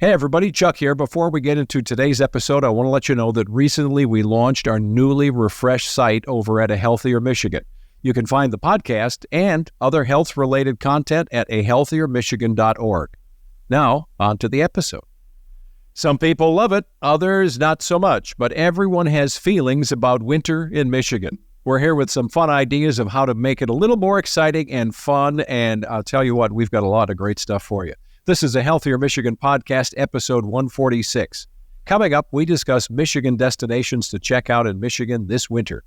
Hey everybody, Chuck here. Before we get into today's episode, I want to let you know that recently we launched our newly refreshed site over at A Healthier Michigan. You can find the podcast and other health-related content at ahealthiermichigan.org. Now, on to the episode. Some people love it, others not so much, but everyone has feelings about winter in Michigan. We're here with some fun ideas of how to make it a little more exciting and fun, and I'll tell you what, we've got a lot of great stuff for you. This is a Healthier Michigan podcast, episode 146. Coming up, we discuss Michigan destinations to check out in Michigan this winter.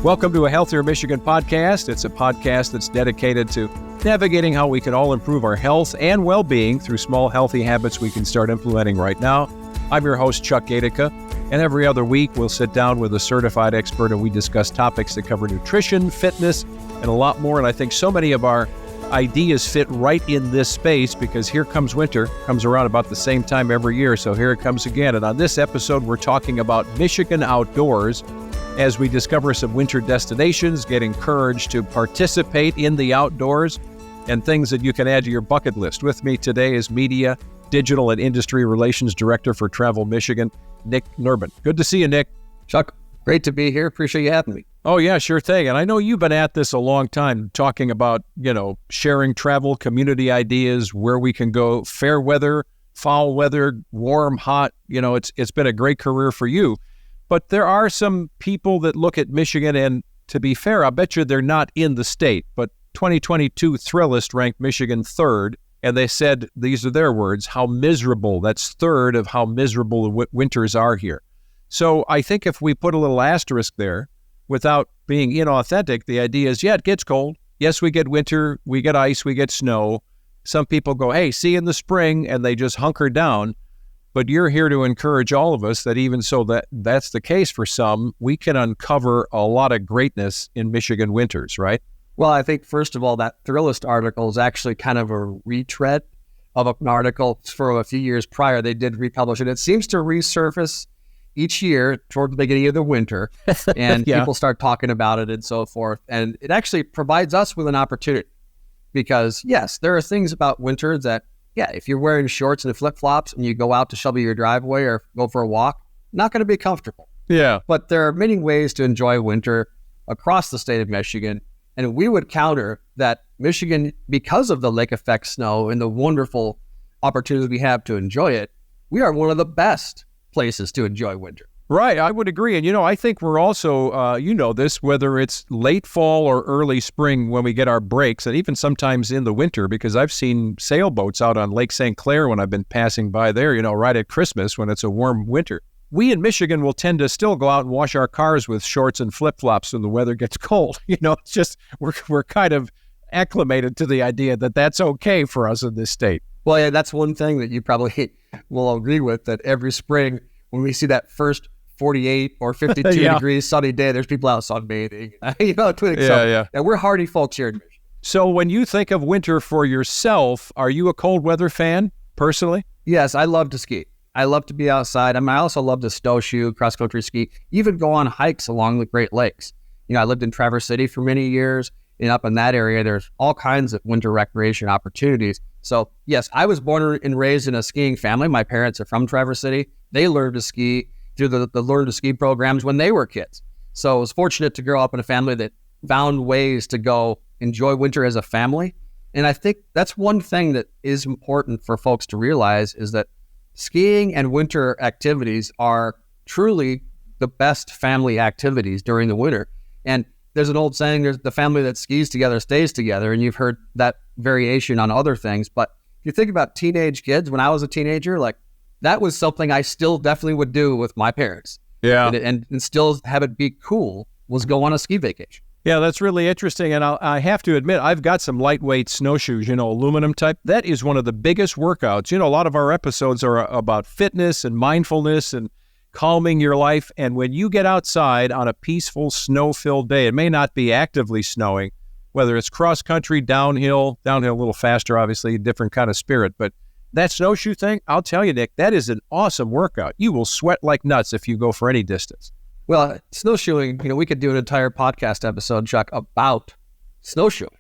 Welcome to a Healthier Michigan podcast. It's a podcast that's dedicated to navigating how we can all improve our health and well-being through small healthy habits we can start implementing right now. I'm your host, Chuck Gaidica. And every other week, we'll sit down with a certified expert and we discuss topics that cover nutrition, fitness, and a lot more. And I think so many of our ideas fit right in this space because here comes winter, comes around about the same time every year. So here it comes again. And on this episode, we're talking about Michigan outdoors as we discover some winter destinations, get encouraged to participate in the outdoors, and things that you can add to your bucket list. With me today is Media, Digital, and Industry Relations Director for Travel Michigan, Nick Nerbonne. Good to see you, Nick. Chuck, great to be here. Appreciate you having me. Oh, yeah, sure thing. And I know you've been at this a long time, talking about, sharing travel, community ideas, where we can go, fair weather, foul weather, warm, hot. It's been a great career for you. But there are some people that look at Michigan, and to be fair, I bet you they're not in the state. But 2022 Thrillist ranked Michigan third. And they said, these are their words, how miserable, that's third of how miserable the winters are here. So I think if we put a little asterisk there, without being inauthentic, the idea is, yeah, it gets cold. Yes, we get winter, we get ice, we get snow. Some people go, hey, see you in the spring, and they just hunker down. But you're here to encourage all of us that even so that's the case for some, we can uncover a lot of greatness in Michigan winters, right? Well, I think, first of all, that Thrillist article is actually kind of a retread of an article from a few years prior. They did republish it. It seems to resurface each year toward the beginning of the winter, and Yeah. People start talking about it and so forth. And it actually provides us with an opportunity because, yes, there are things about winter that, yeah, if you're wearing shorts and flip-flops and you go out to shovel your driveway or go for a walk, not going to be comfortable. Yeah. But there are many ways to enjoy winter across the state of Michigan. And we would counter that Michigan, because of the lake effect snow and the wonderful opportunities we have to enjoy it, we are one of the best places to enjoy winter. Right, I would agree. And, I think we're also, this, whether it's late fall or early spring when we get our breaks, and even sometimes in the winter, because I've seen sailboats out on Lake St. Clair when I've been passing by there, right at Christmas when it's a warm winter. We in Michigan will tend to still go out and wash our cars with shorts and flip-flops when the weather gets cold. It's just we're kind of acclimated to the idea that that's okay for us in this state. Well, yeah, that's one thing that you probably will agree with, that every spring when we see that first 48 or 52 Yeah. degrees sunny day, there's people out sunbathing. Yeah. And we're hardy folks here in Michigan. So when you think of winter for yourself, are you a cold weather fan personally? Yes, I love to ski. I love to be outside. I also love to snowshoe, cross-country ski, even go on hikes along the Great Lakes. I lived in Traverse City for many years, and up in that area, there's all kinds of winter recreation opportunities. So, yes, I was born and raised in a skiing family. My parents are from Traverse City. They learned to ski through the Learn to Ski programs when they were kids. So I was fortunate to grow up in a family that found ways to go enjoy winter as a family. And I think that's one thing that is important for folks to realize is that skiing and winter activities are truly the best family activities during the winter. And there's an old saying, there's the family that skis together stays together. And you've heard that variation on other things. But if you think about teenage kids, when I was a teenager, that was something I still definitely would do with my parents. Yeah. And still have it be cool was go on a ski vacation. Yeah, that's really interesting. And I have to admit, I've got some lightweight snowshoes, aluminum type. That is one of the biggest workouts. A lot of our episodes are about fitness and mindfulness and calming your life. And when you get outside on a peaceful, snow-filled day, it may not be actively snowing, whether it's cross-country, downhill a little faster, obviously, different kind of spirit. But that snowshoe thing, I'll tell you, Nick, that is an awesome workout. You will sweat like nuts if you go for any distance. Well, snowshoeing, we could do an entire podcast episode, Chuck, about snowshoeing.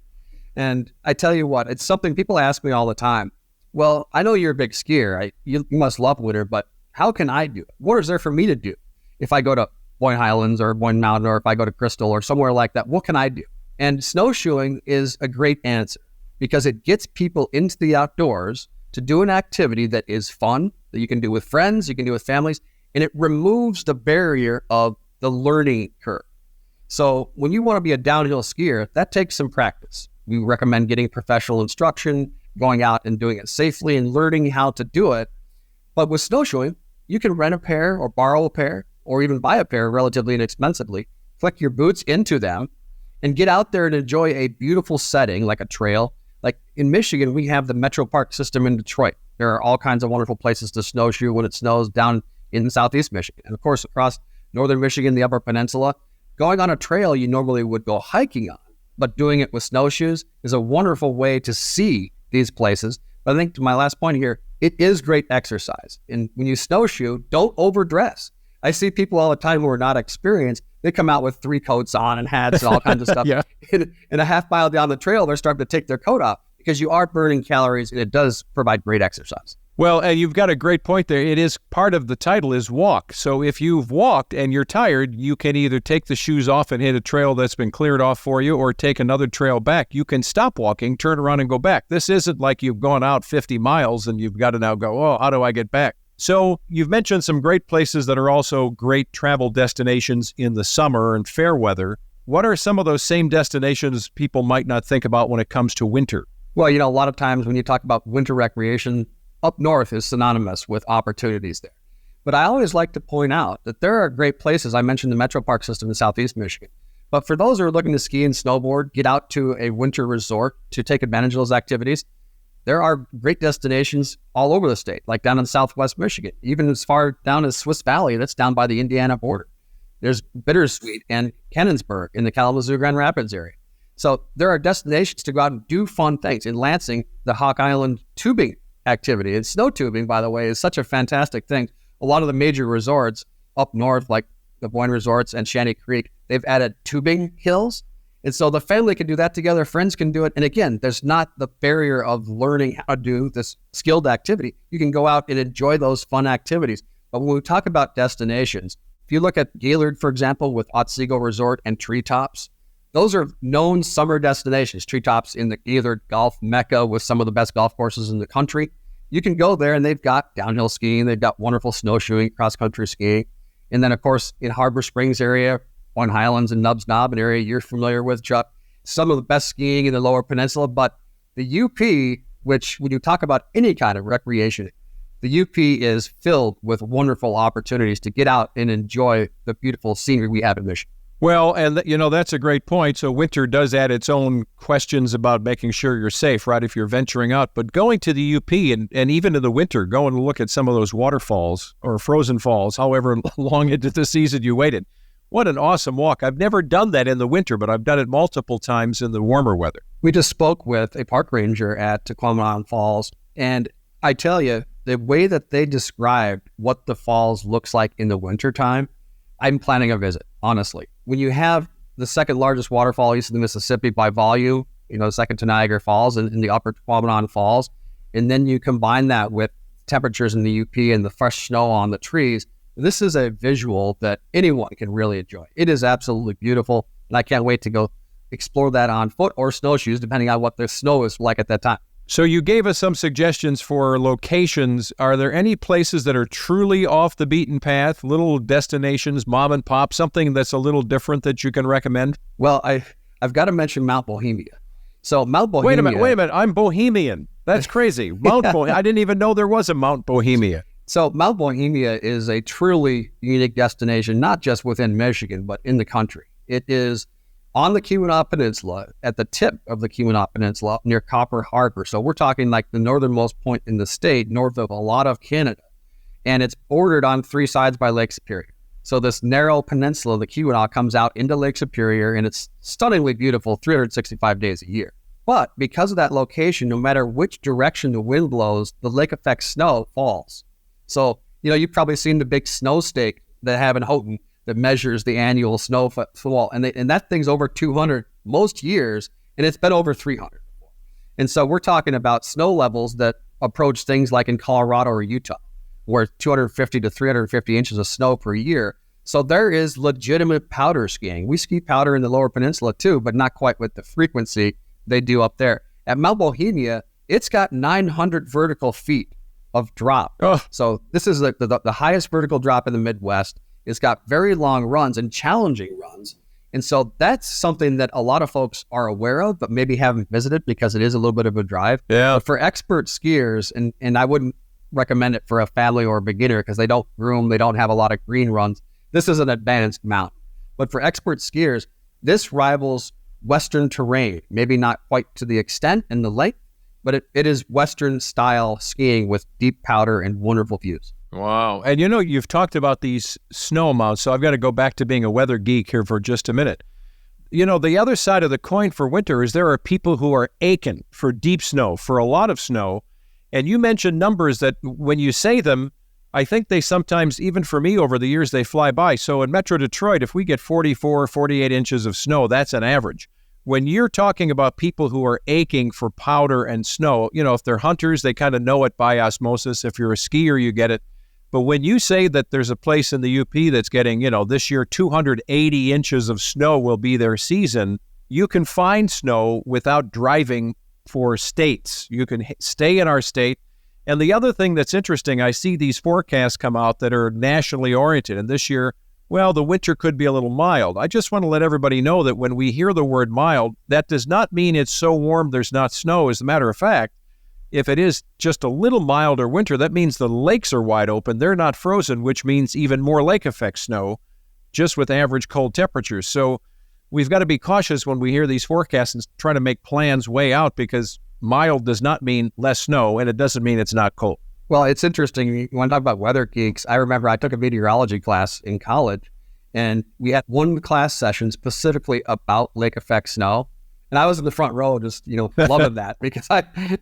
And I tell you what, it's something people ask me all the time. Well, I know you're a big skier. You must love winter, but how can I do it? What is there for me to do? If I go to Boyne Highlands or Boyne Mountain, or if I go to Crystal or somewhere like that, what can I do? And snowshoeing is a great answer because it gets people into the outdoors to do an activity that is fun, that you can do with friends, you can do with families, and it removes the barrier of the learning curve. So when you want to be a downhill skier, that takes some practice. We recommend getting professional instruction, going out and doing it safely and learning how to do it. But with snowshoeing, you can rent a pair or borrow a pair or even buy a pair relatively inexpensively, flick your boots into them, and get out there and enjoy a beautiful setting like a trail. Like in Michigan, we have the Metro Park system in Detroit. There are all kinds of wonderful places to snowshoe when it snows down in southeast Michigan. And of course, across northern Michigan, the Upper Peninsula, going on a trail you normally would go hiking on, but doing it with snowshoes is a wonderful way to see these places. But I think to my last point here, it is great exercise. And when you snowshoe, don't overdress. I see people all the time who are not experienced. They come out with 3 coats on and hats and all kinds of stuff. Yeah. And a half mile down the trail, they're starting to take their coat off because you are burning calories and it does provide great exercise. Well, you've got a great point there. It is part of the title is walk. So if you've walked and you're tired, you can either take the shoes off and hit a trail that's been cleared off for you or take another trail back. You can stop walking, turn around and go back. This isn't like you've gone out 50 miles and you've got to now go, oh, how do I get back? So you've mentioned some great places that are also great travel destinations in the summer and fair weather. What are some of those same destinations people might not think about when it comes to winter? Well, a lot of times when you talk about winter recreation, up north is synonymous with opportunities there. But I always like to point out that there are great places. I mentioned the Metro Park system in southeast Michigan. But for those who are looking to ski and snowboard, get out to a winter resort to take advantage of those activities, there are great destinations all over the state, like down in southwest Michigan, even as far down as Swiss Valley, that's down by the Indiana border. There's Bittersweet and Canonsburg in the Kalamazoo Grand Rapids area. So there are destinations to go out and do fun things. In Lansing, the Hawk Island tubing activity. And snow tubing, by the way, is such a fantastic thing. A lot of the major resorts up north, like the Boyne Resorts and Shanty Creek, they've added tubing hills. And so the family can do that together, friends can do it. And again, there's not the barrier of learning how to do this skilled activity. You can go out and enjoy those fun activities. But when we talk about destinations, if you look at Gaylord, for example, with Otsego Resort and Treetops, those are known summer destinations. Treetops in the Gaylord Golf Mecca with some of the best golf courses in the country. You can go there and they've got downhill skiing, they've got wonderful snowshoeing, cross-country skiing. And then, of course, in Harbor Springs area, Boyne Highlands and Nubbs Knob, an area you're familiar with, Chuck, some of the best skiing in the Lower Peninsula. But the UP, which when you talk about any kind of recreation, the UP is filled with wonderful opportunities to get out and enjoy the beautiful scenery we have in Michigan. Well, and that's a great point. So winter does add its own questions about making sure you're safe, right, if you're venturing out. But going to the UP and even in the winter, going to look at some of those waterfalls or frozen falls, however long into the season you waited. What an awesome walk. I've never done that in the winter, but I've done it multiple times in the warmer weather. We just spoke with a park ranger at Tequamanon Falls, and I tell you, the way that they described what the falls looks like in the wintertime, I'm planning a visit, honestly. When you have the second largest waterfall east of the Mississippi by volume, second to Niagara Falls and in the upper Tequamanon Falls, and then you combine that with temperatures in the UP and the fresh snow on the trees, this is a visual that anyone can really enjoy. It is absolutely beautiful, and I can't wait to go explore that on foot or snowshoes, depending on what the snow is like at that time. So you gave us some suggestions for locations. Are there any places that are truly off the beaten path, little destinations, mom and pop, something that's a little different that you can recommend? Well, I've got to mention Mount Bohemia. So Mount Bohemia... Wait a minute. I'm Bohemian. That's crazy. I didn't even know there was a Mount Bohemia. So Mount Bohemia is a truly unique destination, not just within Michigan, but in the country. It is on the Keweenaw Peninsula, at the tip of the Keweenaw Peninsula, near Copper Harbor. So we're talking like the northernmost point in the state, north of a lot of Canada. And it's bordered on 3 sides by Lake Superior. So this narrow peninsula, the Keweenaw, comes out into Lake Superior, and it's stunningly beautiful 365 days a year. But because of that location, no matter which direction the wind blows, the lake effect snow falls. So, you've probably seen the big snow stake they have in Houghton that measures the annual snowfall. And that thing's over 200 most years, and it's been over 300. And so we're talking about snow levels that approach things like in Colorado or Utah, where 250 to 350 inches of snow per year. So there is legitimate powder skiing. We ski powder in the Lower Peninsula too, but not quite with the frequency they do up there. At Mount Bohemia, it's got 900 vertical feet of drop. Oh. So this is the highest vertical drop in the Midwest. It's got very long runs and challenging runs. And so that's something that a lot of folks are aware of, but maybe haven't visited because it is a little bit of a drive. Yeah. But for expert skiers, and I wouldn't recommend it for a family or a beginner because they don't groom, they don't have a lot of green runs. This is an advanced mountain. But for expert skiers, this rivals Western terrain, maybe not quite to the extent and the length, but it is Western style skiing with deep powder and wonderful views. Wow. And you've talked about these snow amounts, so I've got to go back to being a weather geek here for just a minute. The other side of the coin for winter is there are people who are aching for deep snow, for a lot of snow. And you mentioned numbers that when you say them, I think they sometimes, even for me over the years, they fly by. So in Metro Detroit, if we get 44, 48 inches of snow, that's an average. When you're talking about people who are aching for powder and snow, if they're hunters, they kind of know it by osmosis. If you're a skier, you get it. But when you say that there's a place in the UP that's getting, this year 280 inches of snow will be their season, you can find snow without driving for states. You can stay in our state. And the other thing that's interesting, I see these forecasts come out that are nationally oriented. And this year, well, the winter could be a little mild. I just want to let everybody know that when we hear the word mild, that does not mean it's so warm there's not snow. As a matter of fact, if it is just a little milder winter, that means the lakes are wide open. They're not frozen, which means even more lake effect snow, just with average cold temperatures. So we've got to be cautious when we hear these forecasts and try to make plans way out, because mild does not mean less snow, and it doesn't mean it's not cold. Well, it's interesting. You want to talk about weather geeks. I remember I took a meteorology class in college, and we had one class session specifically about lake effect snow. And I was in the front row just, loving that, because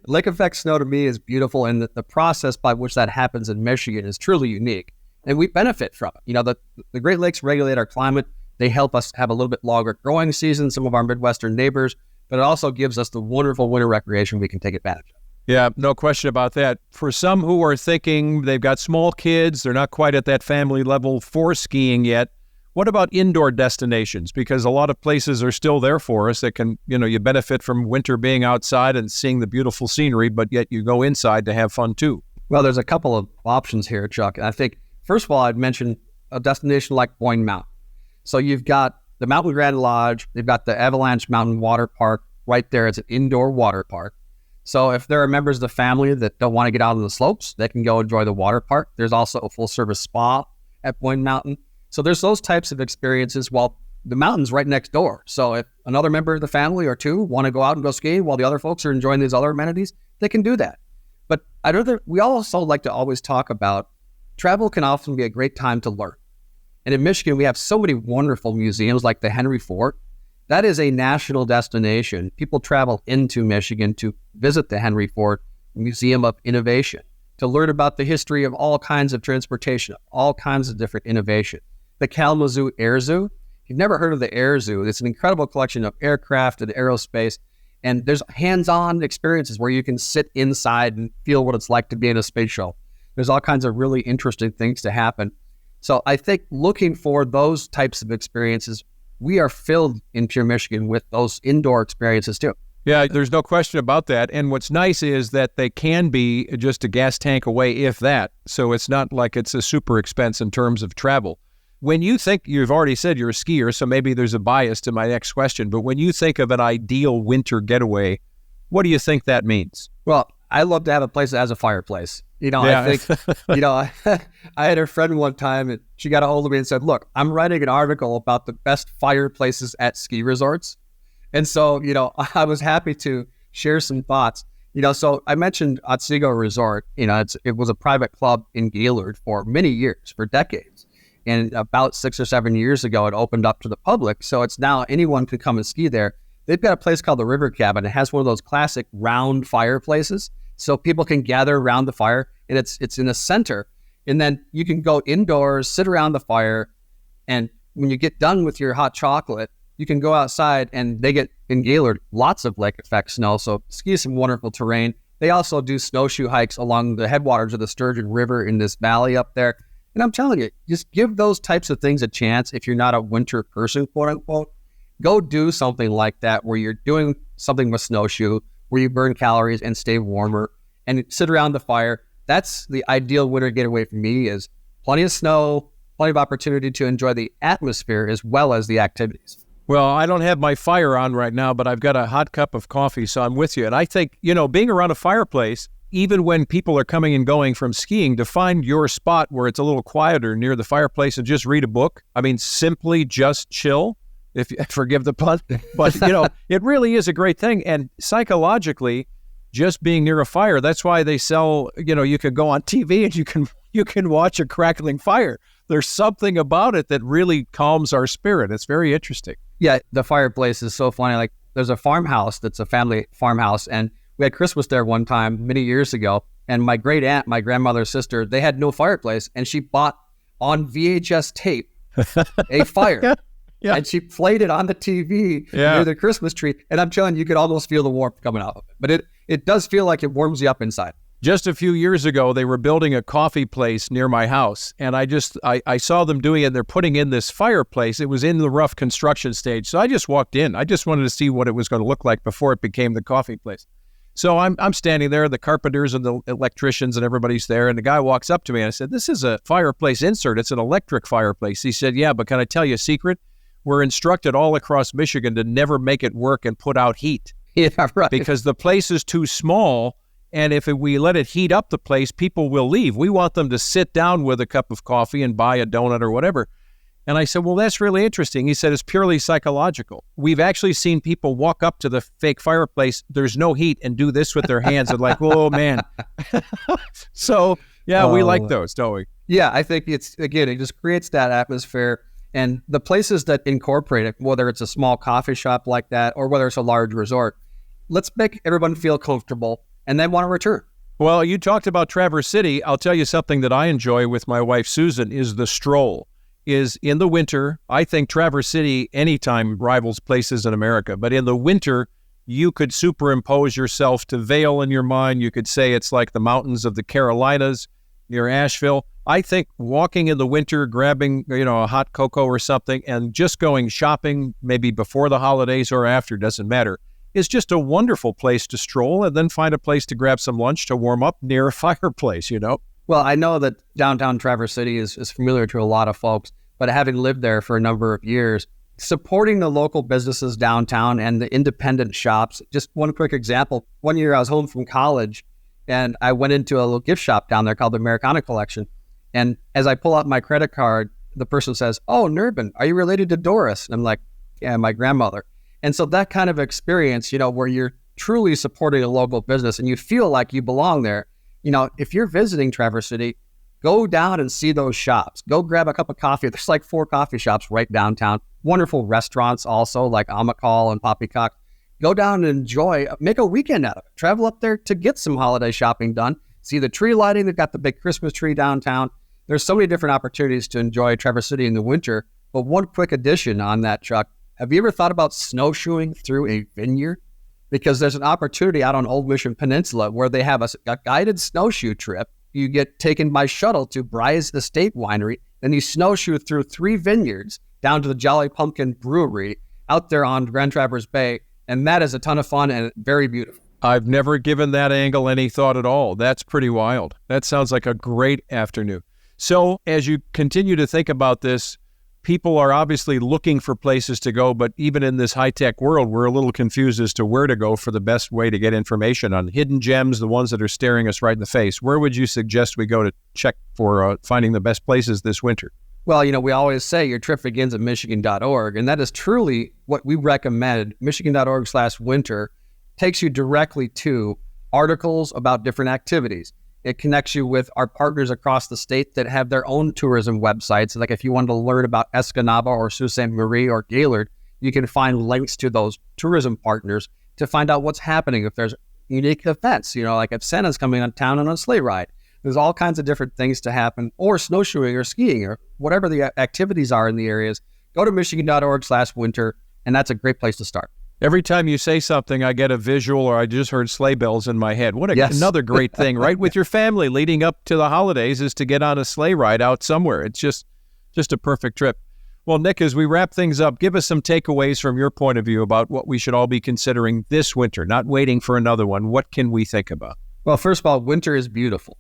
lake effect snow to me is beautiful. And the process by which that happens in Michigan is truly unique. And we benefit from it. The Great Lakes regulate our climate. They help us have a little bit longer growing season, some of our Midwestern neighbors, but it also gives us the wonderful winter recreation we can take advantage of. Yeah, no question about that. For some who are thinking they've got small kids, they're not quite at that family level for skiing yet, what about indoor destinations? Because a lot of places are still there for us that can, you benefit from winter being outside and seeing the beautiful scenery, but yet you go inside to have fun too. Well, there's a couple of options here, Chuck. I think, first of all, I'd mention a destination like Boyne Mountain. So you've got the Mountain Grand Lodge, they've got the Avalanche Mountain Water Park right there. It's an indoor water park. So if there are members of the family that don't want to get out on the slopes, they can go enjoy the water park. There's also a full-service spa at Boyne Mountain. So there's those types of experiences while the mountain's right next door. So if another member of the family or two want to go out and go skiing while the other folks are enjoying these other amenities, they can do that. But we also like to always talk about travel can often be a great time to learn. And in Michigan, we have so many wonderful museums like the Henry Fort. That is a national destination. People travel into Michigan to visit the Henry Fort Museum of Innovation, to learn about the history of all kinds of transportation, all kinds of different innovation. The Kalamazoo Air Zoo. If you've never heard of the Air Zoo, it's an incredible collection of aircraft and aerospace. And there's hands-on experiences where you can sit inside and feel what it's like to be in a space shuttle. There's all kinds of really interesting things to happen. So I think looking for those types of experiences, we are filled in Pure Michigan with those indoor experiences too. Yeah, there's no question about that. And what's nice is that they can be just a gas tank away, if that. So it's not like it's a super expense in terms of travel. When you think, you've already said you're a skier, so maybe there's a bias to my next question, but when you think of an ideal winter getaway, what do you think that means? Well, I love to have a place that has a fireplace. Yeah. I think, I had a friend one time and she got a hold of me and said, look, I'm writing an article about the best fireplaces at ski resorts. And so, I was happy to share some thoughts. So I mentioned Otsego Resort, it was a private club in Gaylord for many years, for decades. And about 6 or 7 years ago, it opened up to the public. So it's now anyone can come and ski there. They've got a place called the River Cabin. It has one of those classic round fireplaces. So people can gather around the fire, and it's in the center. And then you can go indoors, sit around the fire, and when you get done with your hot chocolate, you can go outside, and they get in Gaylord lots of lake effect snow. So ski some wonderful terrain. They also do snowshoe hikes along the headwaters of the Sturgeon River in this valley up there. And I'm telling you, just give those types of things a chance. If you're not a winter person, quote unquote, go do something like that where you're doing something with snowshoe, where you burn calories and stay warmer and sit around the fire. That's the ideal winter getaway for me, is plenty of snow, plenty of opportunity to enjoy the atmosphere as well as the activities. Well, I don't have my fire on right now, but I've got a hot cup of coffee, so I'm with you. And I think, being around a fireplace, even when people are coming and going from skiing, to find your spot where it's a little quieter near the fireplace and just read a book. I mean, simply just chill, if you forgive the pun. But, it really is a great thing. And psychologically, just being near a fire, that's why they sell, you can go on TV and you can watch a crackling fire. There's something about it that really calms our spirit. It's very interesting. Yeah, the fireplace is so funny. Like, there's a farmhouse that's a family farmhouse, and we had Christmas there one time many years ago, and my great aunt, my grandmother's sister, they had no fireplace, and she bought on VHS tape a fire. Yeah. And she played it on the TV near the Christmas tree, and I'm telling you, you could almost feel the warmth coming out of it. But it does feel like it warms you up inside. Just a few years ago, they were building a coffee place near my house, and I saw them doing it. They're putting in this fireplace. It was in the rough construction stage, so I just walked in. I just wanted to see what it was going to look like before it became the coffee place. So I'm standing there, the carpenters and the electricians and everybody's there, and the guy walks up to me, and I said, "This is a fireplace insert. It's an electric fireplace." He said, "Yeah, but can I tell you a secret? We're instructed all across Michigan to never make it work and put out heat." Yeah, right. Because the place is too small. And if we let it heat up the place, people will leave. We want them to sit down with a cup of coffee and buy a donut or whatever. And I said, well, that's really interesting. He said, it's purely psychological. We've actually seen people walk up to the fake fireplace, there's no heat, and do this with their hands and like, oh, man. So, yeah, we like those, don't we? Yeah, I think it just creates that atmosphere. And the places that incorporate it, whether it's a small coffee shop like that or whether it's a large resort, let's make everyone feel comfortable and then want to return. Well, you talked about Traverse City. I'll tell you something that I enjoy with my wife, Susan, is the stroll. Is in the winter, I think Traverse City anytime rivals places in America. But in the winter, you could superimpose yourself to Vail in your mind. You could say it's like the mountains of the Carolinas near Asheville. I think walking in the winter, grabbing, a hot cocoa or something, and just going shopping, maybe before the holidays or after, doesn't matter, is just a wonderful place to stroll and then find a place to grab some lunch to warm up near a fireplace, Well, I know that downtown Traverse City is familiar to a lot of folks, but having lived there for a number of years, supporting the local businesses downtown and the independent shops. Just one quick example. One year I was home from college and I went into a little gift shop down there called the Americana Collection. And as I pull out my credit card, the person says, "Oh, Nerbonne, are you related to Doris?" And I'm like, "Yeah, my grandmother." And so that kind of experience, where you're truly supporting a local business and you feel like you belong there. If you're visiting Traverse City, go down and see those shops. Go grab a cup of coffee. There's like 4 coffee shops right downtown. Wonderful restaurants also, like Amicale and Poppycock. Go down and enjoy, make a weekend out of it. Travel up there to get some holiday shopping done. See the tree lighting. They've got the big Christmas tree downtown. There's so many different opportunities to enjoy Traverse City in the winter. But one quick addition on that, Chuck. Have you ever thought about snowshoeing through a vineyard? Because there's an opportunity out on Old Mission Peninsula where they have a guided snowshoe trip. You get taken by shuttle to Bry's Estate Winery, then you snowshoe through 3 vineyards down to the Jolly Pumpkin Brewery out there on Grand Traverse Bay, and that is a ton of fun and very beautiful. I've never given that angle any thought at all. That's pretty wild. That sounds like a great afternoon. So as you continue to think about this, people are obviously looking for places to go, but even in this high-tech world, we're a little confused as to where to go for the best way to get information on hidden gems, the ones that are staring us right in the face. Where would you suggest we go to check for finding the best places this winter? Well, we always say your trip begins at Michigan.org, and that is truly what we recommend. Michigan.org/winter takes you directly to articles about different activities. It connects you with our partners across the state that have their own tourism websites. Like if you wanted to learn about Escanaba or Sault Ste. Marie or Gaylord, you can find links to those tourism partners to find out what's happening. If there's unique events, like if Santa's coming on town on a sleigh ride, there's all kinds of different things to happen, or snowshoeing or skiing or whatever the activities are in the areas go to michigan.org/winter, and that's a great place to start. Every time you say something, I get a visual, or I just heard sleigh bells in my head. Another great thing, right? With your family leading up to the holidays is to get on a sleigh ride out somewhere. It's just a perfect trip. Well, Nick, as we wrap things up, give us some takeaways from your point of view about what we should all be considering this winter, not waiting for another one. What can we think about? Well, first of all, winter is beautiful.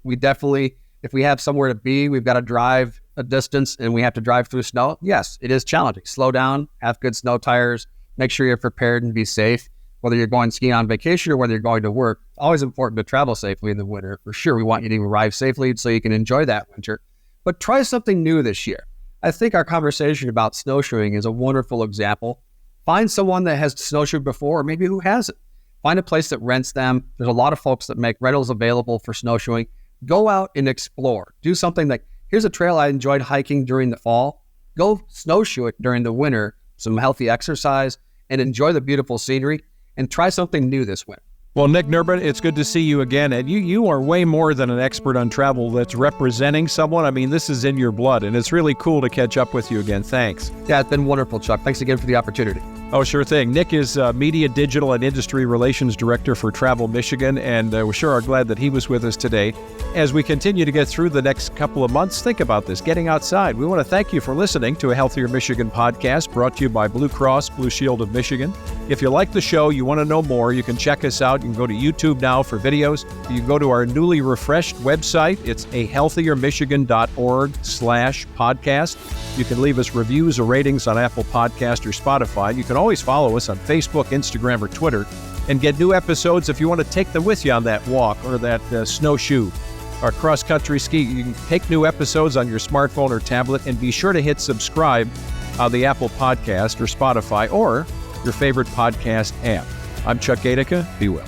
We definitely, if we have somewhere to be, we've got to drive a distance and we have to drive through snow. Yes, it is challenging. Slow down, have good snow tires, make sure you're prepared and be safe. Whether you're going skiing on vacation or whether you're going to work, always important to travel safely in the winter. For sure, we want you to arrive safely so you can enjoy that winter. But try something new this year. I think our conversation about snowshoeing is a wonderful example. Find someone that has snowshoed before, or maybe who hasn't. Find a place that rents them. There's a lot of folks that make rentals available for snowshoeing. Go out and explore. Do something like, here's a trail I enjoyed hiking during the fall. Go snowshoe it during the winter, some healthy exercise, and enjoy the beautiful scenery, and try something new this winter. Well, Nick Nerbonne, it's good to see you again. And you are way more than an expert on travel that's representing someone. I mean, this is in your blood, and it's really cool to catch up with you again. Thanks. Yeah, it's been wonderful, Chuck. Thanks again for the opportunity. Oh, sure thing. Nick is Media, Digital, and Industry Relations Director for Travel Michigan, and we sure are glad that he was with us today. As we continue to get through the next couple of months, think about this, getting outside. We want to thank you for listening to a Healthier Michigan podcast brought to you by Blue Cross Blue Shield of Michigan. If you like the show, you want to know more, you can check us out. You can go to YouTube now for videos. You can go to our newly refreshed website. It's ahealthiermichigan.org/podcast. You can leave us reviews or ratings on Apple Podcast or Spotify. You can always follow us on Facebook, Instagram, or Twitter and get new episodes if you want to take them with you on that walk or that snowshoe or cross-country ski. You can take new episodes on your smartphone or tablet, and be sure to hit subscribe on the Apple Podcast or Spotify or your favorite podcast app. I'm Chuck Gaidica. Be well.